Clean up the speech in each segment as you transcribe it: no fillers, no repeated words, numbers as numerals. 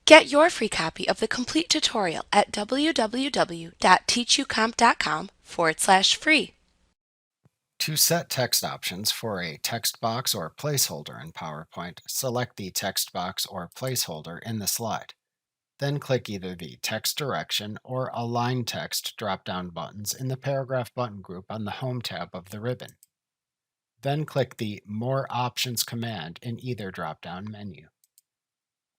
Get your free copy of the complete tutorial at www.teachucomp.com/free. To set text options for a text box or placeholder in PowerPoint, select the text box or placeholder in the slide. Then click either the Text Direction or Align Text drop-down buttons in the Paragraph button group on the Home tab of the ribbon. Then click the More Options command in either drop-down menu.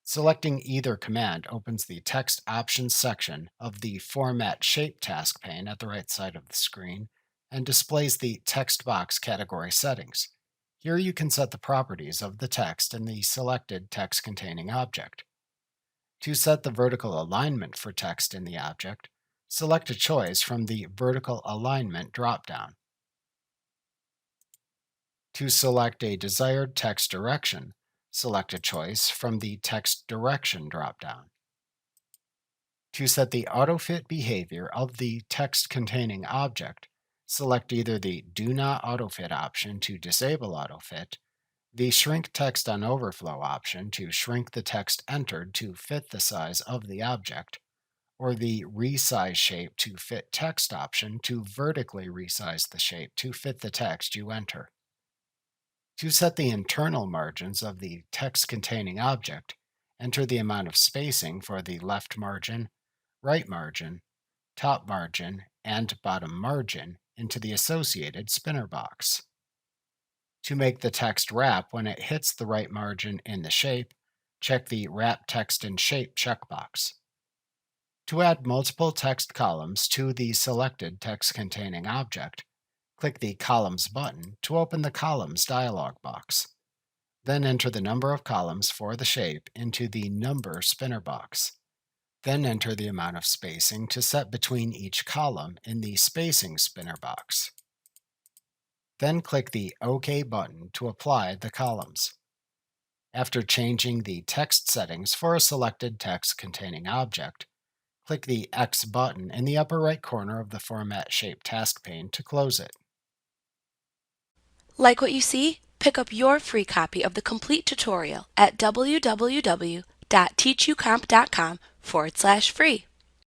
Selecting either command opens the Text Options section of the Format Shape task pane at the right side of the screen and displays the text box category settings. Here you can set the properties of the text in the selected text-containing object. To set the vertical alignment for text in the object, select a choice from the Vertical Alignment drop-down. To select a desired text direction, select a choice from the Text Direction drop-down. To set the autofit behavior of the text-containing object, select either the Do Not Autofit option to disable autofit, the Shrink Text on Overflow option to shrink the text entered to fit the size of the object, or the Resize Shape to Fit Text option to vertically resize the shape to fit the text you enter. To set the internal margins of the text-containing object, enter the amount of spacing for the left margin, right margin, top margin, and bottom margin into the associated spinner box. To make the text wrap when it hits the right margin in the shape, check the Wrap Text in Shape checkbox. To add multiple text columns to the selected text-containing object, click the Columns button to open the Columns dialog box. Then enter the number of columns for the shape into the Number spinner box. Then enter the amount of spacing to set between each column in the Spacing spinner box. Then click the OK button to apply the columns. After changing the text settings for a selected text-containing object, click the X button in the upper right corner of the Format Shape task pane to close it. Like what you see? Pick up your free copy of the complete tutorial at www.teachucomp.com/free.